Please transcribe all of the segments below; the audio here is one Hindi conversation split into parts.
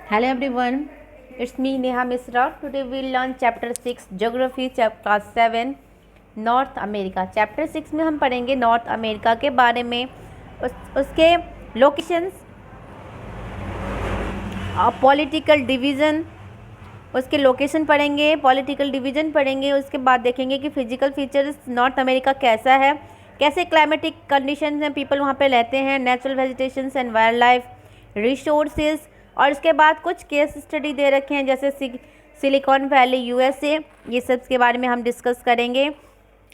Hello everyone, it's me Neha Misra. Today we'll learn chapter 6 Geography class 7 north America. Chapter 6 में हम पढ़ेंगे नॉर्थ अमेरिका के बारे में, उसके लोकेशंस, पॉलिटिकल डिवीज़न, उसके लोकेशन पढ़ेंगे, पॉलिटिकल डिवीज़न पढ़ेंगे। उसके बाद देखेंगे कि फिजिकल फीचर्स नॉर्थ अमेरिका कैसा है, कैसे क्लाइमेटिक कंडीशंस हैं, पीपल वहाँ पे रहते हैं, natural vegetations and wild life resources. और उसके बाद कुछ केस स्टडी दे रखे हैं जैसे सिलिकॉन वैली यूएसए, ये सब के बारे में हम डिस्कस करेंगे।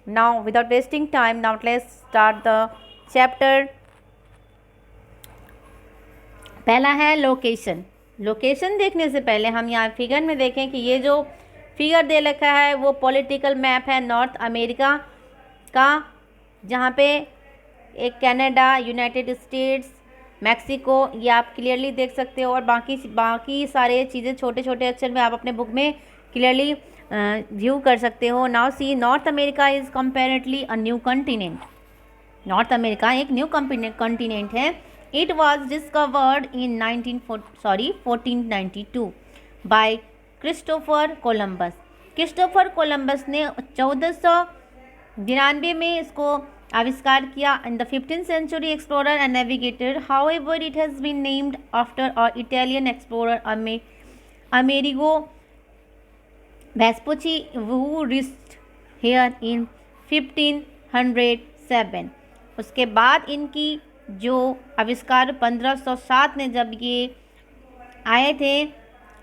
Now without wasting time, now let's start the chapter. पहला है लोकेशन। लोकेशन देखने से पहले हम यहाँ फिगर में देखें कि ये जो फिगर दे रखा है वो पॉलिटिकल मैप है नॉर्थ अमेरिका का, जहाँ पे एक कनाडा, यूनाइटेड स्टेट्स, मैक्सिको, ये आप क्लियरली देख सकते हो। और बाकी सारे चीज़ें छोटे छोटे अक्षर में आप अपने बुक में क्लियरली व्यू कर सकते हो। Now see, North America is comparatively a new continent. North America एक न्यू कॉन्टिनेंट है। It was discovered in 1492 by Christopher Columbus. Christopher Columbus ने 1499 में इसको आविष्कार किया। In the 15th century explorer and navigator, however, it has been named after an Italian explorer, Amerigo Vespucci, who reached here in 1507। उसके बाद इनकी जो आविष्कार 1507 में जब ये आए थे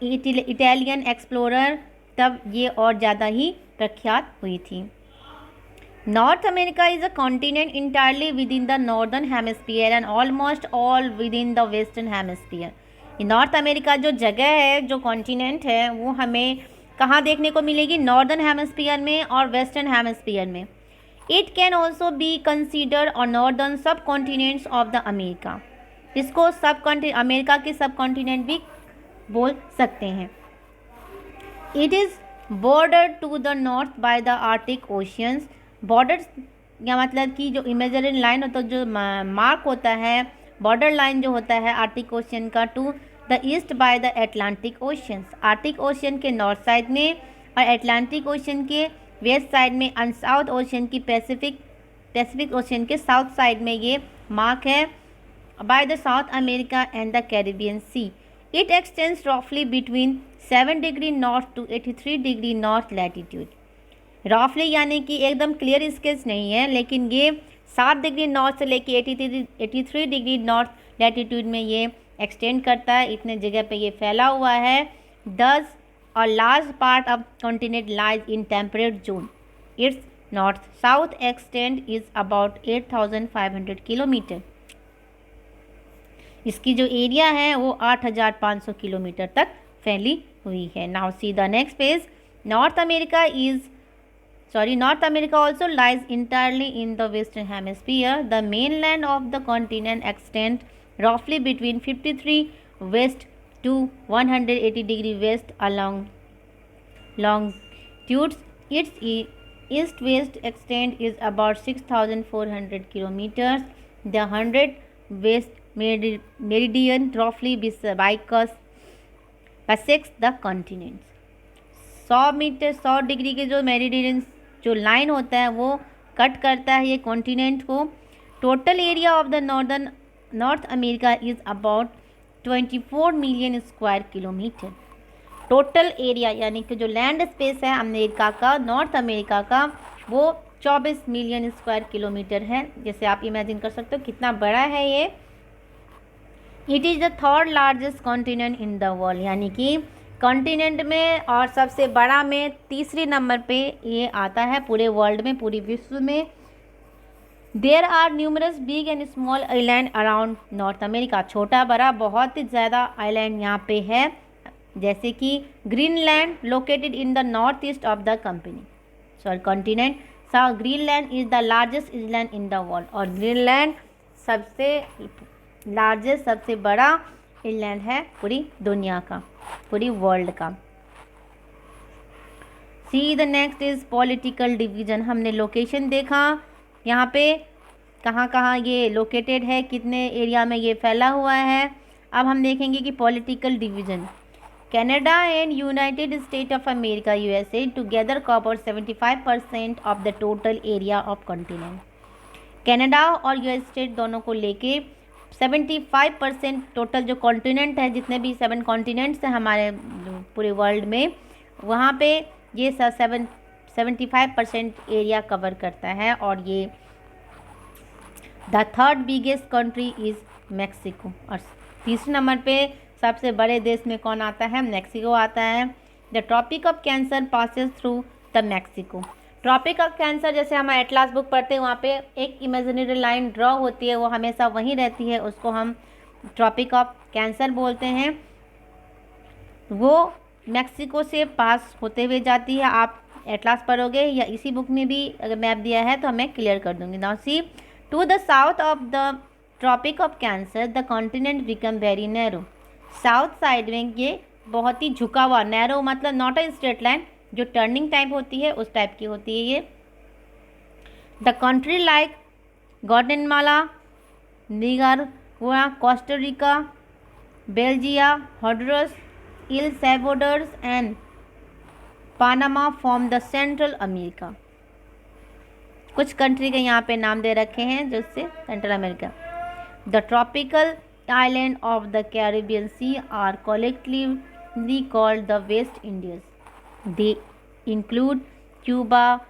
इटालियन एक्सप्लोरर, तब ये और ज़्यादा ही प्रख्यात हुई थी। North America is a continent entirely within the northern hemisphere and almost all within the western hemisphere। North America जो जगह है, जो कॉन्टिनेंट है, वो हमें कहाँ देखने को मिलेगी? नॉर्दर्न हेमिस्फीयर में और वेस्टर्न हेमिस्फीयर में। It can also be consider or northern subcontinents of the America. इसको अमेरिका के सब कॉन्टिनेंट भी बोल सकते हैं। It is border to the north by the Arctic oceans. Border या मतलब कि जो इमेजिनरी लाइन होता है, जो मार्क होता है, बॉर्डर लाइन जो होता है आर्टिक ओशियन का, to the east by the Atlantic oceans. Arctic Ocean के नॉर्थ साइड में और एटलांटिक ओशियन के वेस्ट साइड में, एंड साउथ ओशियन की पैसिफिक ओशियन के साउथ साइड में ये मार्क है by the South America and the Caribbean Sea. It extends रफली between 7 degree north to 83 degree north latitude. रफली यानी कि एकदम क्लियर स्केच नहीं है, लेकिन ये 7 डिग्री नॉर्थ से लेके 83 डिग्री नॉर्थ लैटिट्यूड में ये एक्सटेंड करता है। इतने जगह पे ये फैला हुआ है। दस a large part of continent lies in temperate zone. It's north south extend is about 8500 kilometre. इसकी जो एरिया है वो 8500 किलोमीटर तक फैली हुई है। Now see the next page. North America also lies entirely in the western hemisphere. The mainland of the continent extends roughly between 53 west to 180 degree west along longitudes. Its east-west extent is about 6,400 kilometers. The 100 west meridian roughly bisects the continents. 100 degree के जो मेरिडियन जो लाइन होता है वो कट करता है ये कॉन्टिनेंट को। Total area of the north America is about 24 million square kilometre. Total area यानी कि जो लैंड स्पेस है अमेरिका का, नॉर्थ अमेरिका का, वो 24 मिलियन स्क्वायर किलोमीटर है। जैसे आप इमेजिन कर सकते हो कितना बड़ा है ये। It is the third largest continent in the world, यानी कि कॉन्टिनेंट में और सबसे बड़ा में तीसरे नंबर पे ये आता है पूरे वर्ल्ड में, पूरी विश्व में। There are numerous big and small island around North America. छोटा बड़ा बहुत ही ज़्यादा आइलैंड यहाँ पे है, जैसे कि Greenland located in the north east of the continent. Greenland is the largest island in the world. और ग्रीनलैंड सबसे लार्जेस्ट, सबसे बड़ा आइलैंड है पूरी दुनिया का, पूरी वर्ल्ड का। See the next is political division. हमने लोकेशन देखा, यहाँ पे कहाँ कहाँ ये लोकेटेड है, कितने एरिया में ये फैला हुआ है। अब हम देखेंगे कि political division. Canada and United state of America USA together cover 75% of the total area of continent. Canada और यूएस स्टेट दोनों को लेके 75% टोटल जो कॉन्टिनेंट है, जितने भी 7 कॉन्टिनेंट्स हैं हमारे पूरे वर्ल्ड में, वहाँ पे ये 75% एरिया कवर करता है। और ये the third biggest country is Mexico. और तीसरे नंबर पे सबसे बड़े देश में कौन आता है? मैक्सिको आता है। The Tropic of Cancer passes through the Mexico. Tropic of Cancer, जैसे हम एटलास बुक पढ़ते हैं, वहाँ पे एक इमेजिनरी लाइन ड्रॉ होती है, वो हमेशा वहीं रहती है, उसको हम ट्रॉपिक ऑफ कैंसर बोलते हैं। वो मैक्सिको से पास होते हुए जाती है। आप एटलास पढ़ोगे या इसी बुक में भी अगर मैप दिया है तो मैं क्लियर कर दूंगी। Now see, to the south of the Tropic of Cancer the continent become very narrow. South side में ये बहुत ही झुका हुआ, नैरो मतलब नॉट अ स्ट्रेट लाइन, जो टर्निंग टाइप होती है उस टाइप की होती है ये। The country like Guatemala, Nicaragua, Costa Rica, Belize, Honduras, El Salvador and Panama form the Central America. कुछ कंट्री के यहाँ पे नाम दे रखे हैं जिससे Central America. The tropical island of the Caribbean Sea are collectively called the West Indies. They include Cuba,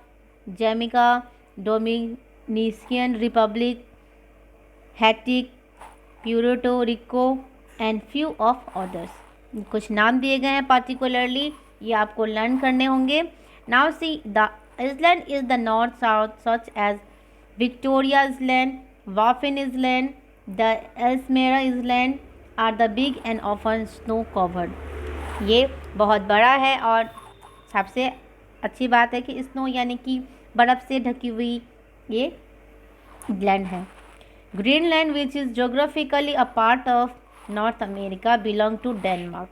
Jamaica, Dominican Republic, Haiti, Puerto Rico and few of others. कुछ नाम दिए गए हैं particularly, ये आपको लर्न करने होंगे। Now see, the island is the north south such as Victoria Island, Baffin Island, the Ellesmere Island are the big and often snow covered. ये बहुत बड़ा है और सबसे अच्छी बात है कि स्नो यानी कि बर्फ़ से ढकी हुई ये लैंड है। Greenland which is geographically a part of North America belong to Denmark.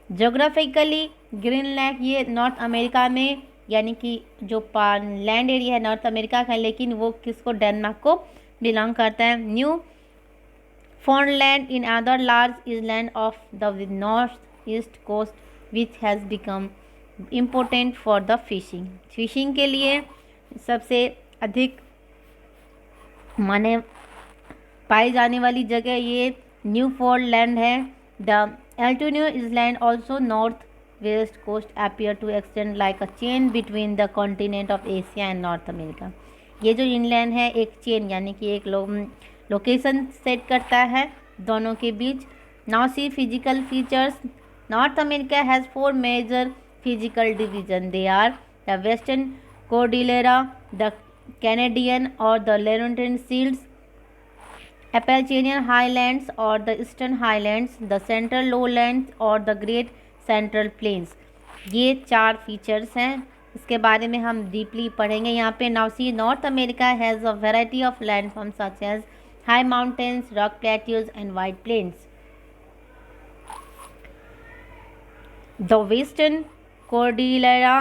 Geographically Greenland ये नॉर्थ अमेरिका में यानी कि जो लैंड एरिया है नॉर्थ अमेरिका का, लेकिन वो किसको? डेनमार्क को बिलोंग करता है। Newfoundland in other large island of the north east coast which has become important for the fishing. Fishing के लिए सबसे अधिक माने पाई जाने वाली जगह ये न्यू फाउंडलैंड है। द एल्टोनियो island also north west coast appear to extend like a chain between the continent of Asia and North America. ये जो इनलैंड है एक चेन यानी कि एक लोकेशन सेट करता है दोनों के बीच। Now see physical features. North America has 4 major physical division. They are the western Cordillera, the Canadian और the Laurentian shields, Appalachian highlands और the eastern highlands, the central lowlands और द ग्रेट सेंट्रल प्लेन्स। ये 4 फीचर्स हैं, इसके बारे में हम डीपली पढ़ेंगे यहाँ पे। Now see, North America has a variety of landforms such as high mountains, rock plateaus and wide plains. The western cordillera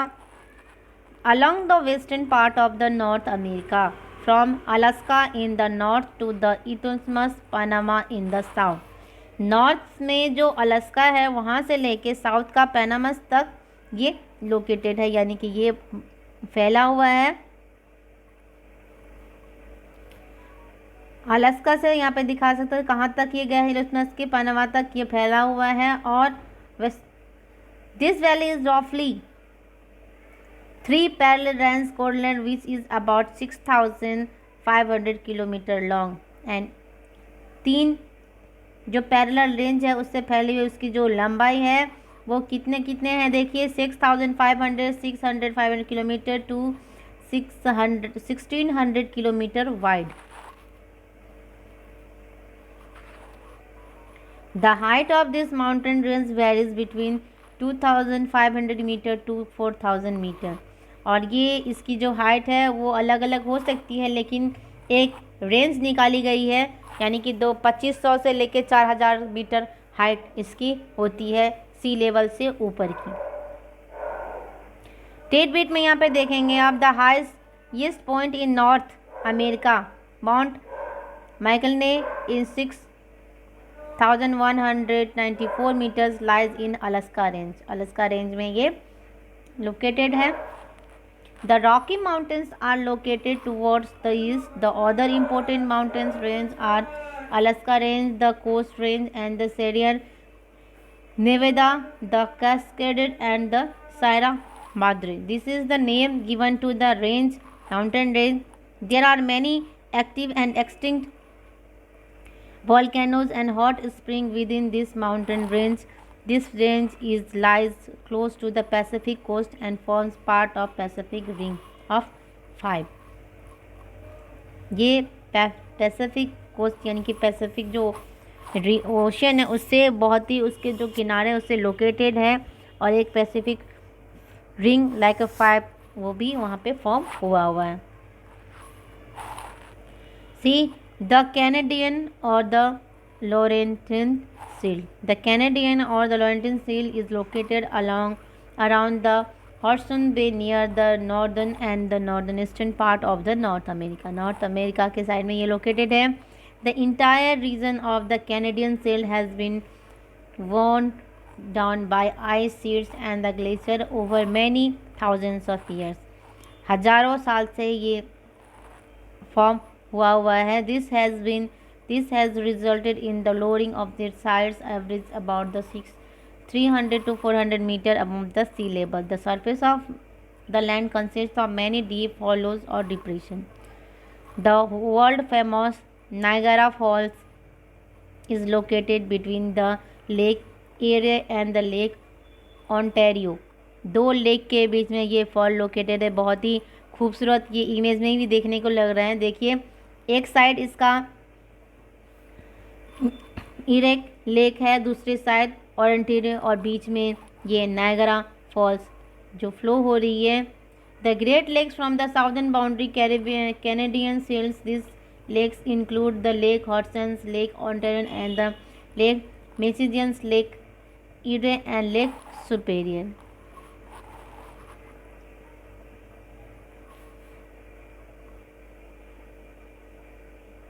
along the western part of the North America, from Alaska in the north to the Isthmus Panama in the south. North में जो अलास्का है वहाँ से लेके साउथ का पैनामस तक ये लोकेटेड है, यानी कि ये फैला हुआ है। अलास्का से यहाँ पे दिखा सकते हो कहाँ तक ये गया है, इस्थमस के पनामा तक ये फैला हुआ है। और दिस वैली इज रफली 3 parallel range Cordillera which is about 6500 kilometre long and 3 जो पैरेलल रेंज है उससे फैली हुई उसकी जो लंबाई है वो कितने हैं देखिए, 6,500 kilometre to 1600 kilometre wide. The height of this mountain range varies between 2,500 metre to 4,000 metre. और ये इसकी जो हाइट है वो अलग अलग हो सकती है, लेकिन एक रेंज निकाली गई है, यानी कि 2500 से लेकर 4,000 मीटर हाइट इसकी होती है सी लेवल से ऊपर की। टेटबिट में यहाँ पे देखेंगे आप, the highest point in north America mount Michael ने इन 6 1194 meters lies in Alaska range. Alaska range में ये located है. The Rocky Mountains are located towards the east. The other important mountains range are Alaska Range, the Coast Range, and the Sierra Nevada, the Cascades, and the Sierra Madre. This is the name given to the range, mountain range. There are many active and extinct volcanoes and hot springs within this mountain range. This range lies close to the Pacific coast and forms part of Pacific Ring of Fire. ये पैसिफिक कोस्ट यानी कि पैसिफिक जो ओशन है उससे बहुत ही उसके जो किनारे उससे लोकेटेड है और एक Pacific ring like a five वो भी वहाँ पे फॉर्म हुआ है. सी द कैनेडियन और the Laurentian Seal. The Canadian or the Laurentian Seal is located around the Hudson Bay near the northern and the northeastern part of the North America. North America के साइड में ये located है. The entire region of the Canadian Seal has been worn down by ice sheets and the glacier over many thousands of years. हजारों साल से ये फॉर्म हुआ है. This has resulted in the lowering of their sides average about the 300 to 400 meter above the sea level. The surface of the land consists of many deep hollows or depressions. The world famous Niagara Falls is located between the Lake Erie and the Lake Ontario. दो लेक के बीच में ये फॉल लोकेटेड है. बहुत ही खूबसूरत ये इमेज में भी देखने को लग रहा है. देखिए एक साइड इसका इरेक लेक है, दूसरी साइड ओंटारियो और बीच में ये नायगरा फॉल्स जो फ्लो हो रही है. The Great Lakes from the southern boundary Canadian shields. This lakes include the Lake Hurons, Lake Ontario and the Lake Michigan, Lake Erie and Lake superior.